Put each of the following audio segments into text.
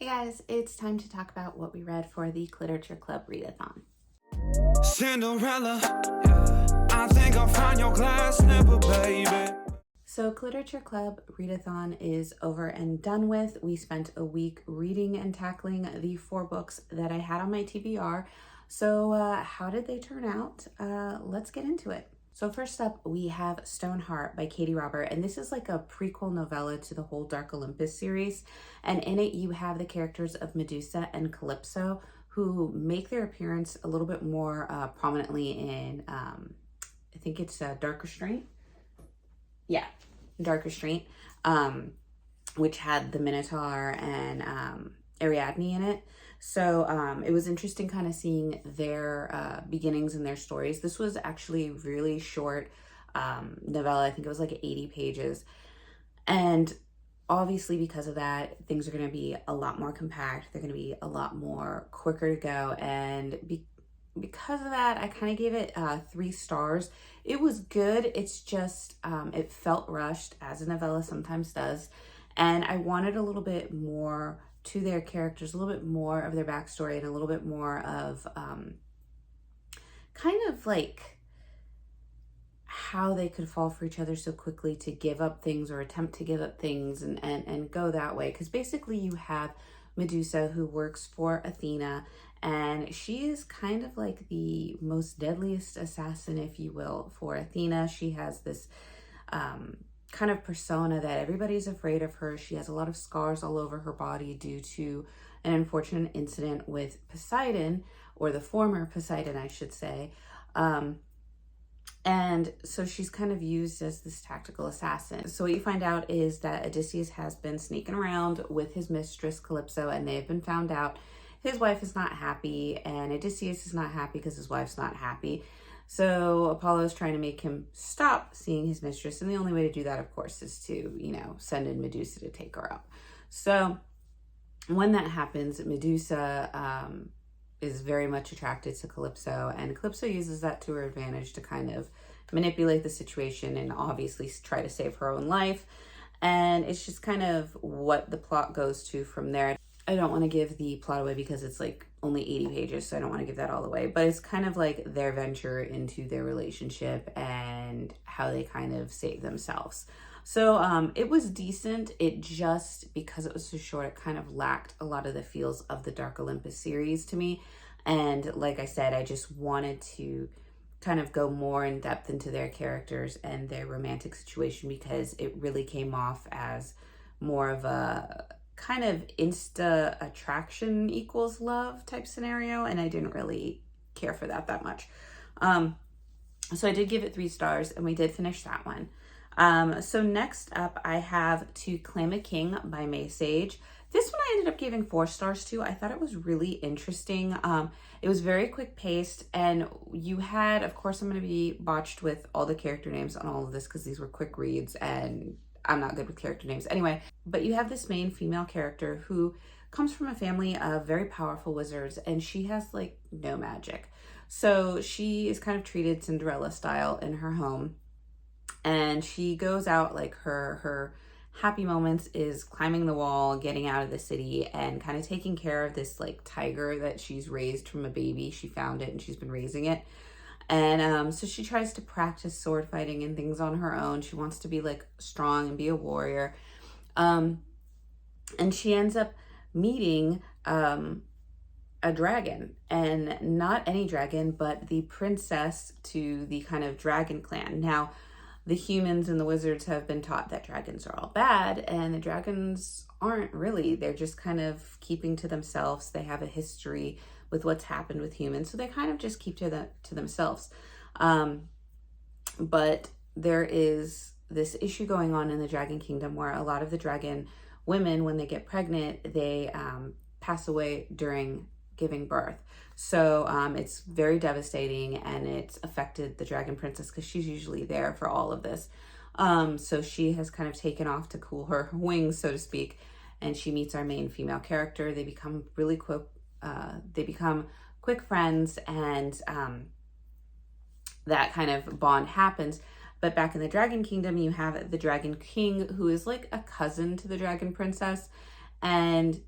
Hey guys, it's time to talk about what we read for the Cliterature Club Readathon. Cinderella, yeah. I think I'll find your glass slipper, baby. So Cliterature Club Readathon is over and done with. We spent a week reading and tackling the 4 books that I had on my T.B.R. So how did they turn out? Let's get into it. So first up, we have Stoneheart by Katie Robert, and this is like a prequel novella to the whole Dark Olympus series. And in it, you have the characters of Medusa and Calypso, who make their appearance a little bit more prominently in, I think it's Dark Restraint. Yeah, Dark Restraint, which had the Minotaur and Ariadne in it. So it was interesting kind of seeing their beginnings and their stories. This was actually a really short novella. I think it was like 80 pages. And obviously because of that, things are going to be a lot more compact. They're going to be a lot more quicker to go. And because of that, I kind of gave it 3 stars. It was good. It's just, it felt rushed, as a novella sometimes does. And I wanted a little bit more to their characters, a little bit more of their backstory, and a little bit more of kind of like how they could fall for each other so quickly to give up things or attempt to give up things and go that way. Because basically you have Medusa, who works for Athena, and she is kind of like the most deadliest assassin, if you will, for Athena. She has this kind of persona that everybody's afraid of her. She has a lot of scars all over her body due to an unfortunate incident with Poseidon, or the former Poseidon, I should say. And so she's kind of used as this tactical assassin. So what you find out is that Odysseus has been sneaking around with his mistress Calypso, and they have been found out. His wife is not happy, and Odysseus is not happy because his wife's not happy. So Apollo is trying to make him stop seeing his mistress, and the only way to do that, of course, is to, send in Medusa to take her out. So when that happens, Medusa is very much attracted to Calypso, and Calypso uses that to her advantage to kind of manipulate the situation and obviously try to save her own life. And it's just kind of what the plot goes to from there. I don't want to give the plot away because it's like only 80 pages, so I don't want to give that all away, but it's kind of like their venture into their relationship and how they kind of save themselves. So it was decent. It just, because it was so short, it kind of lacked a lot of the feels of the Dark Olympus series to me. And like I said, I just wanted to kind of go more in depth into their characters and their romantic situation, because it really came off as more of a kind of insta attraction equals love type scenario, and I didn't really care for that much. So I did give it 3 stars, and we did finish that one. So next up, I have To Claim a King by May Sage. This one I ended up giving 4 stars to. I thought it was really interesting. It was very quick paced, and you had, of course, I'm going to be botched with all the character names on all of this because these were quick reads and I'm not good with character names. Anyway, but you have this main female character who comes from a family of very powerful wizards, and she has like no magic. So she is kind of treated Cinderella style in her home, and she goes out, like her happy moments is climbing the wall, getting out of the city, and kind of taking care of this like tiger that she's raised from a baby. She found it and she's been raising it. And so she tries to practice sword fighting and things on her own. She wants to be like strong and be a warrior. And she ends up meeting a dragon, and not any dragon, but the princess to the kind of dragon clan. Now, the humans and the wizards have been taught that dragons are all bad, and the dragons aren't really. They're just kind of keeping to themselves. They have a history with what's happened with humans, so they kind of just keep to themselves. But there is this issue going on in the Dragon Kingdom where a lot of the dragon women, when they get pregnant, they pass away during giving birth. So it's very devastating, and it's affected the dragon princess because she's usually there for all of this. So she has kind of taken off to cool her wings, so to speak, and she meets our main female character. They become really quick. They become quick friends, and that kind of bond happens. But back in the Dragon Kingdom, you have the Dragon King, who is like a cousin to the Dragon Princess, and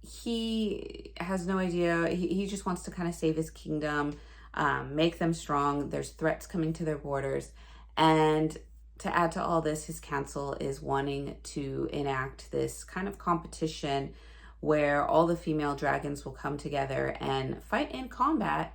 he has no idea. He just wants to kind of save his kingdom, make them strong. There's threats coming to their borders. And to add to all this, his council is wanting to enact this kind of competition where all the female dragons will come together and fight in combat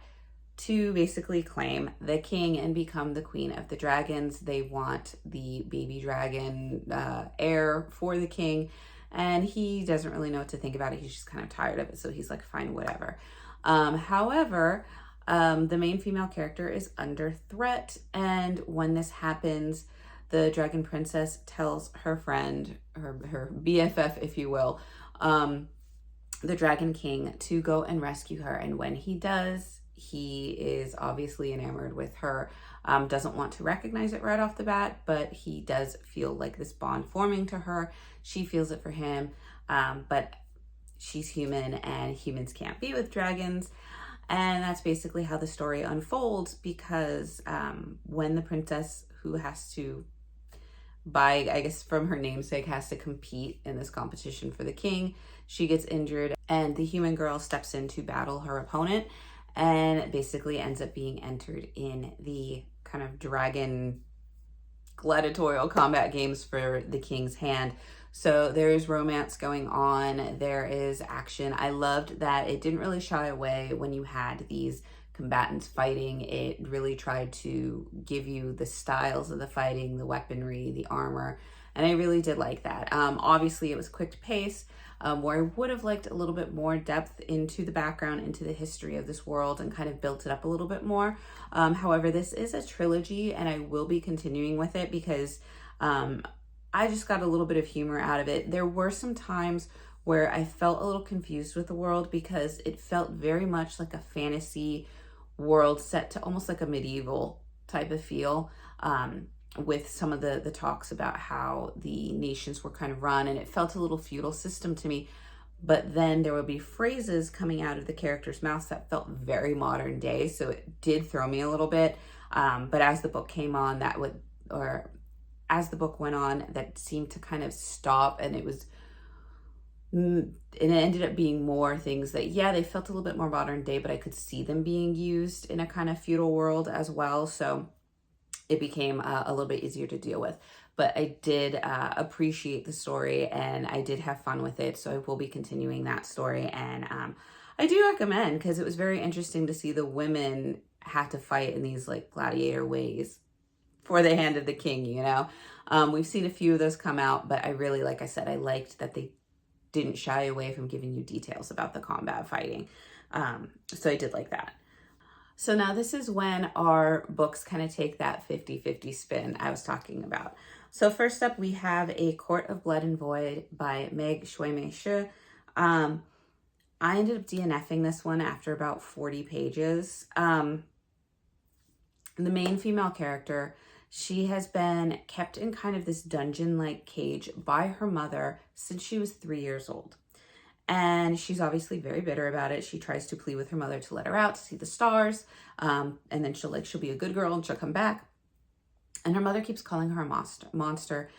to basically claim the king and become the queen of the dragons. They want the baby dragon heir for the king, and he doesn't really know what to think about it. He's just kind of tired of it, so he's like, fine, whatever. However, the main female character is under threat, and when this happens, the dragon princess tells her friend, her BFF, if you will, the dragon king, to go and rescue her. And when he does, he is obviously enamored with her, doesn't want to recognize it right off the bat, but he does feel like this bond forming to her. She feels it for him, but she's human and humans can't be with dragons. And that's basically how the story unfolds, because when the princess, who has to, by, I guess from her namesake, has to compete in this competition for the king, she gets injured, and the human girl steps in to battle her opponent, and basically ends up being entered in the kind of dragon gladiatorial combat games for the king's hand. So there is romance going on, there is action. I loved that it didn't really shy away when you had these combatants fighting. It really tried to give you the styles of the fighting, the weaponry, the armor, and I really did like that. Obviously it was quick pace, where I would have liked a little bit more depth into the background, into the history of this world, and kind of built it up a little bit more. However, this is a trilogy, and I will be continuing with it because I just got a little bit of humor out of it. There were some times where I felt a little confused with the world, because it felt very much like a fantasy world set to almost like a medieval type of feel, with some of the talks about how the nations were kind of run, and it felt a little feudal system to me. But then there would be phrases coming out of the characters' mouths that felt very modern day, so it did throw me a little bit. But as the book came on, as the book went on, that seemed to kind of stop, and it ended up being more things that, yeah, they felt a little bit more modern day, but I could see them being used in a kind of feudal world as well. So it became a little bit easier to deal with. But I did appreciate the story, and I did have fun with it. So I will be continuing that story. And I do recommend, because it was very interesting to see the women have to fight in these like gladiator ways for the hand of the king, you know. We've seen a few of those come out, but I really, like I said, I liked that they didn't shy away from giving you details about the combat fighting. So I did like that. So now this is when our books kind of take that 50-50 spin I was talking about. So first up, we have A Court of Blood and Void by Meg Shui-Mei. I ended up DNFing this one after about 40 pages. The main female character, she has been kept in kind of this dungeon-like cage by her mother since she was 3 years old. And she's obviously very bitter about it. She tries to plead with her mother to let her out to see the stars. And then she'll be a good girl and she'll come back. And her mother keeps calling her a monster.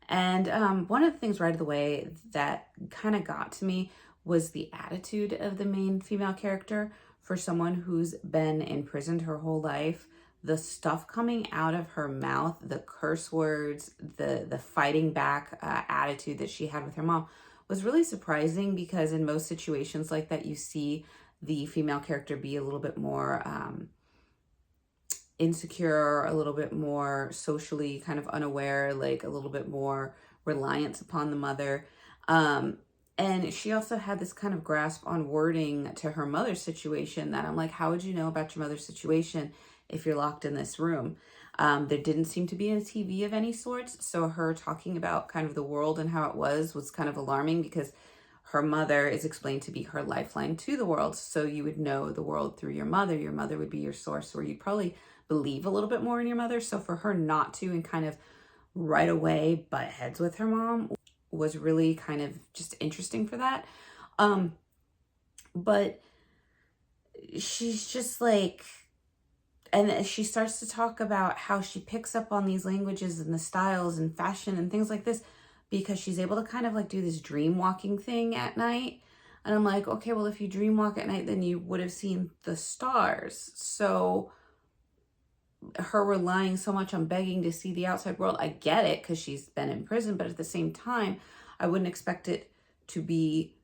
And one of the things right away that kind of got to me was the attitude of the main female character. For someone who's been imprisoned her whole life, the stuff coming out of her mouth, the curse words, the fighting back attitude that she had with her mom was really surprising, because in most situations like that, you see the female character be a little bit more insecure, a little bit more socially kind of unaware, like a little bit more reliance upon the mother. And she also had this kind of grasp on wording to her mother's situation that I'm like, how would you know about your mother's situation if you're locked in this room? There didn't seem to be a TV of any sorts, so her talking about kind of the world and how it was kind of alarming, because her mother is explained to be her lifeline to the world. So you would know the world through your mother. Your mother would be your source, where you'd probably believe a little bit more in your mother. So for her not to, and kind of right away butt heads with her mom, was really kind of just interesting for that. But she's just like, and she starts to talk about how she picks up on these languages and the styles and fashion and things like this, because she's able to kind of like do this dream walking thing at night. And I'm like, okay, well, if you dream walk at night, then you would have seen the stars. So her relying so much on begging to see the outside world, I get it because she's been in prison, but at the same time, I wouldn't expect it to be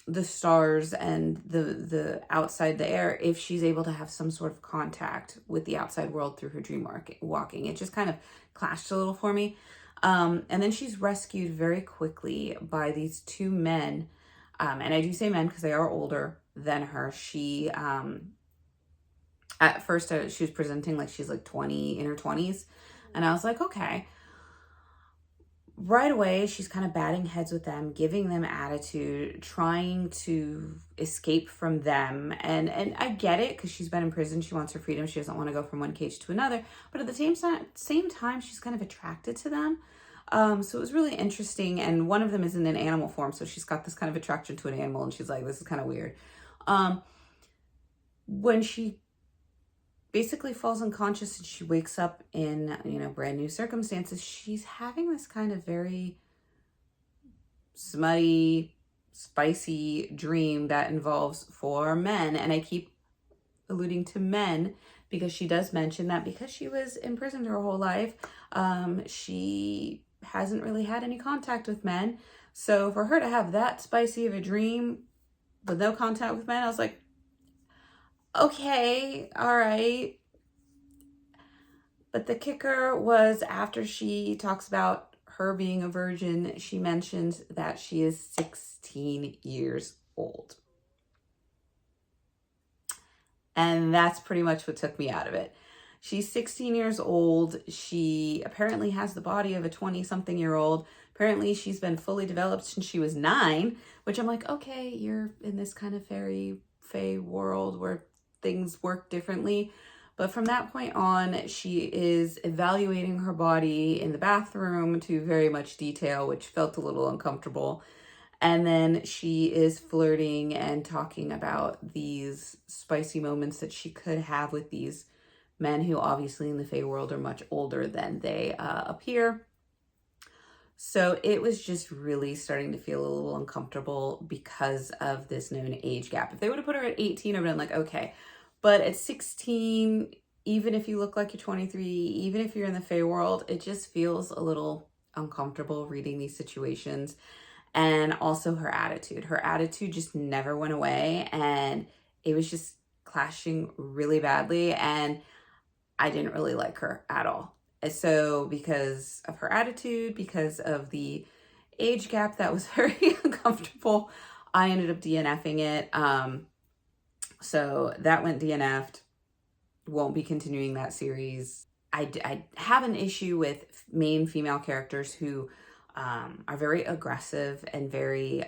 the stars and the outside the air if she's able to have some sort of contact with the outside world through her dream walking. It just kind of clashed a little for me. And then she's rescued very quickly by these two men. And I do say men because they are older than her. She, at first, she was presenting like she's like 20, in her 20s. And I was like, okay. Right away, she's kind of batting heads with them, giving them attitude, trying to escape from them. And I get it because she's been in prison. She wants her freedom. She doesn't want to go from one cage to another. But at the same time, she's kind of attracted to them. So it was really interesting. And one of them is in an animal form. So she's got this kind of attraction to an animal. And she's like, this is kind of weird. When she basically falls unconscious and she wakes up in, brand new circumstances, she's having this kind of very smutty, spicy dream that involves four men. And I keep alluding to men because she does mention that because she was imprisoned her whole life, she hasn't really had any contact with men. So for her to have that spicy of a dream with no contact with men, I was like, okay, all right. But the kicker was after she talks about her being a virgin, she mentions that she is 16 years old. And that's pretty much what took me out of it. She's 16 years old. She apparently has the body of a 20-something-year-old. Apparently she's been fully developed since she was 9, which I'm like, okay, you're in this kind of fairy world where things work differently. But from that point on, she is evaluating her body in the bathroom to very much detail, which felt a little uncomfortable. And then she is flirting and talking about these spicy moments that she could have with these men who obviously in the Fae world are much older than they appear. So it was just really starting to feel a little uncomfortable because of this known age gap. If they would have put her at 18, I would have been like, okay. But at 16, even if you look like you're 23, even if you're in the Fae world, it just feels a little uncomfortable reading these situations. And also her attitude. Her attitude just never went away. And it was just clashing really badly. And I didn't really like her at all. So because of her attitude, because of the age gap that was very uncomfortable, I ended up DNFing it. So that went DNF'd. Won't be continuing that series. I have an issue with main female characters who are very aggressive and very,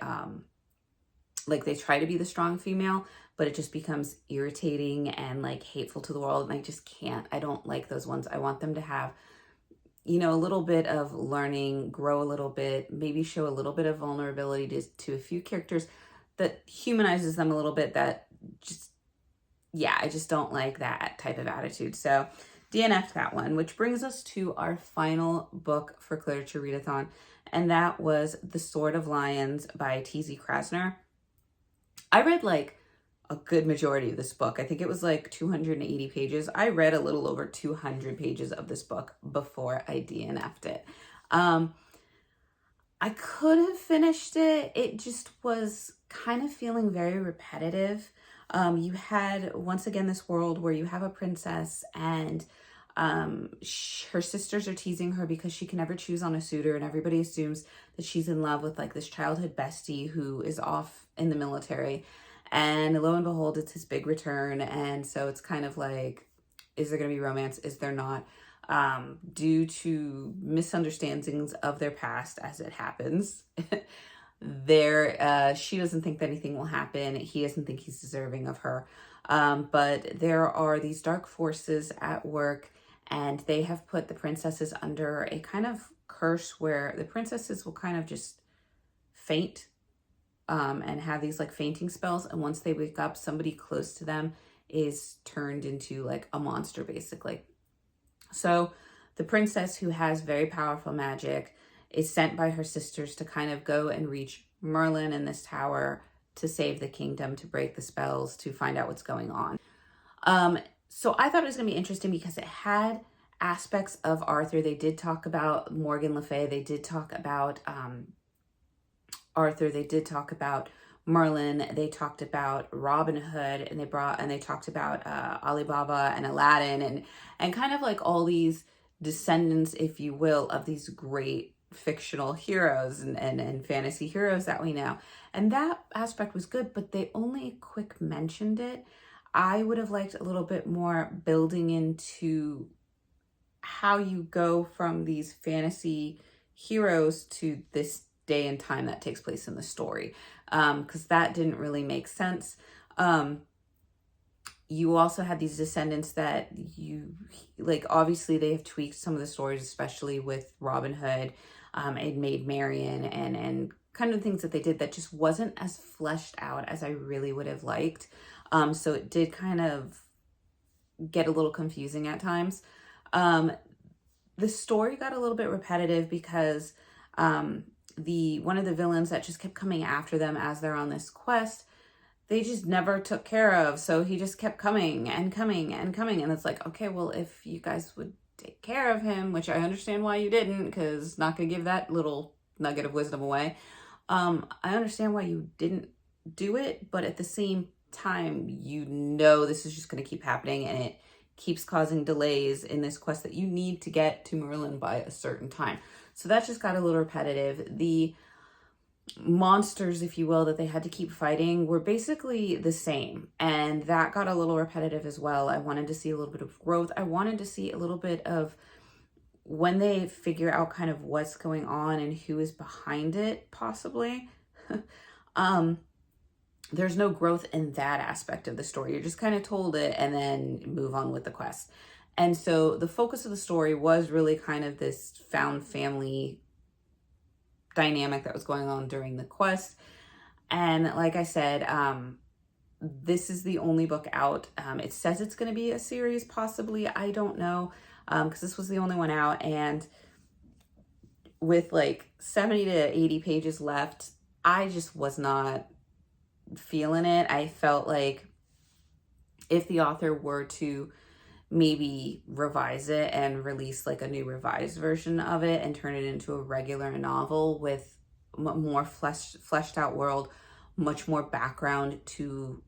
like they try to be the strong female, but it just becomes irritating and like hateful to the world. And I just can't. I don't like those ones. I want them to have, a little bit of learning, grow a little bit, maybe show a little bit of vulnerability to a few characters that humanizes them a little bit. That just, I just don't like that type of attitude. So DNF'd that one, which brings us to our final book for Cliterature Readathon, and that was The Sword of Lions by T.Z. Krasner. I read like a good majority of this book. I think it was like 280 pages. I read a little over 200 pages of this book before I DNF'd it. I could have finished it. It just was kind of feeling very repetitive. You had, once again, this world where you have a princess and her sisters are teasing her because she can never choose on a suitor, and everybody assumes that she's in love with like this childhood bestie who is off in the military. And lo and behold, it's his big return. And so it's kind of like, is there going to be romance? Is there not? Due to misunderstandings of their past, as it happens, she doesn't think that anything will happen. He doesn't think he's deserving of her. But there are these dark forces at work, and they have put the princesses under a kind of curse where the princesses will kind of just faint, and have these like fainting spells. And once they wake up, somebody close to them is turned into like a monster, basically. So the princess, who has very powerful magic, is sent by her sisters to kind of go and reach Merlin in this tower to save the kingdom, to break the spells, to find out what's going on. So I thought it was going to be interesting because it had aspects of Arthur. They did talk about Morgan Le Fay. They did talk about Arthur. They did talk about Merlin. They talked about Robin Hood, and they talked about Alibaba and Aladdin, and kind of like all these descendants, if you will, of these great fictional heroes and fantasy heroes that we know. And that aspect was good, but they only quick mentioned it. I would have liked a little bit more building into how you go from these fantasy heroes to this day and time that takes place in the story, because that didn't really make sense. You also had these descendants that you like, obviously they have tweaked some of the stories, especially with Robin Hood, and Maid Marian, and kind of things that they did that just wasn't as fleshed out as I really would have liked. So it did kind of get a little confusing at times. The story got a little bit repetitive because one of the villains that just kept coming after them as they're on this quest, they just never took care of. So he just kept coming and coming and coming. And it's like, okay, well, if you guys would take care of him, which I understand why you didn't, because not going to give that little nugget of wisdom away. I understand why you didn't do it, but at the same time, this is just going to keep happening, and it keeps causing delays in this quest that you need to get to Merlin by a certain time. So that just got a little repetitive. The monsters, if you will, that they had to keep fighting were basically the same, and that got a little repetitive as well. I wanted to see a little bit of growth. I wanted to see a little bit of when they figure out kind of what's going on and who is behind it, possibly. There's no growth in that aspect of the story. You're just kind of told it and then move on with the quest. And so the focus of the story was really kind of this found family dynamic that was going on during the quest. And like I said, this is the only book out. It says it's going to be a series, possibly. I don't know, because this was the only one out. And with like 70 to 80 pages left, I just was not feeling it. I felt like if the author were to maybe revise it and release like a new revised version of it and turn it into a regular novel with more fleshed out world, much more background to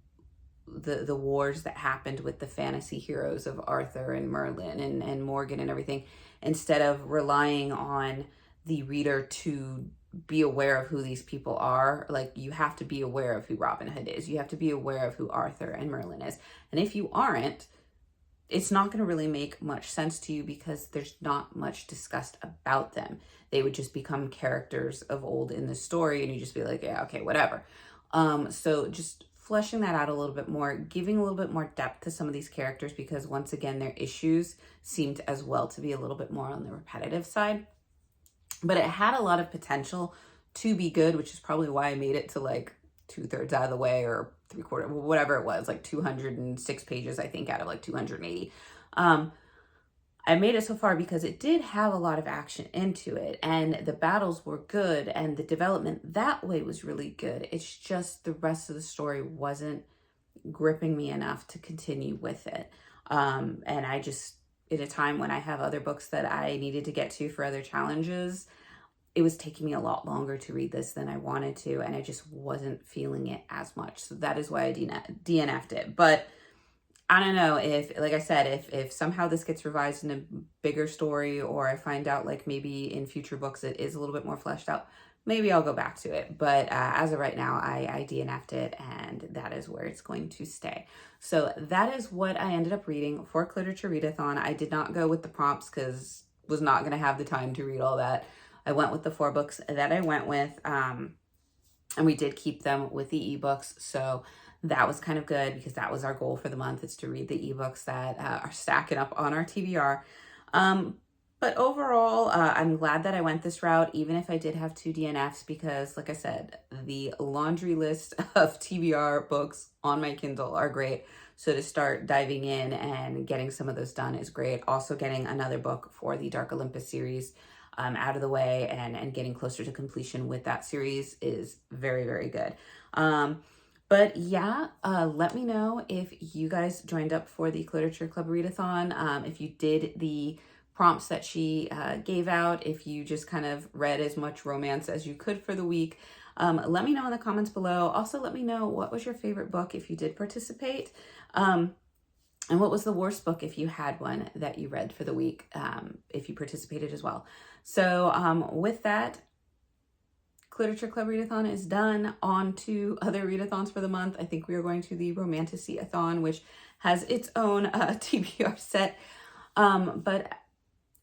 the wars that happened with the fantasy heroes of Arthur and Merlin and Morgan and everything, instead of relying on the reader to be aware of who these people are. Like, you have to be aware of who Robin Hood is. You have to be aware of who Arthur and Merlin is. And if you aren't, it's not going to really make much sense to you because there's not much discussed about them. They would just become characters of old in the story, and you just be like, yeah, okay, whatever. So just fleshing that out a little bit more, giving a little bit more depth to some of these characters, because once again, their issues seemed as well to be a little bit more on the repetitive side. But it had a lot of potential to be good, which is probably why I made it to like 2/3 out of the way, or 3/4, whatever it was, like 206 pages, I think, out of like 280. I made it so far because it did have a lot of action into it, and the battles were good, and the development that way was really good. It's just the rest of the story wasn't gripping me enough to continue with it. And I just, at a time when I have other books that I needed to get to for other challenges, it was taking me a lot longer to read this than I wanted to, and I just wasn't feeling it as much. So that is why I DNF'd it. But I don't know if, like I said, if somehow this gets revised in a bigger story, or I find out like maybe in future books it is a little bit more fleshed out, maybe I'll go back to it. But as of right now, I DNF'd it, and that is where it's going to stay. So that is what I ended up reading for Cliterature Readathon. I did not go with the prompts because was not going to have the time to read all that. I went with the 4 books that I went with, and we did keep them with the ebooks. So that was kind of good, because that was our goal for the month, is to read the ebooks that are stacking up on our T.B.R. But overall, I'm glad that I went this route, even if I did have 2 DNFs, because like I said, the laundry list of T.B.R. books on my Kindle are great. So to start diving in and getting some of those done is great. Also getting another book for the Dark Olympus series out of the way and getting closer to completion with that series is very, very good. But yeah, let me know if you guys joined up for the Cliterature Club Readathon, if you did the prompts that she gave out, if you just kind of read as much romance as you could for the week. Let me know in the comments below. Also, let me know what was your favorite book if you did participate, and what was the worst book if you had one that you read for the week, if you participated as well. So with that, Cliterature Club Readathon is done. On to other readathons for the month. I think we are going to the Romantasy-a-thon, which has its own T.B.R. set. But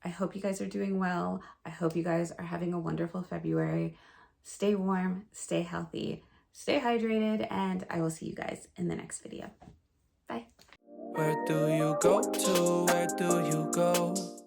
I hope you guys are doing well. I hope you guys are having a wonderful February. Stay warm, stay healthy, stay hydrated, and I will see you guys in the next video. Bye. Where do you go to? Where do you go?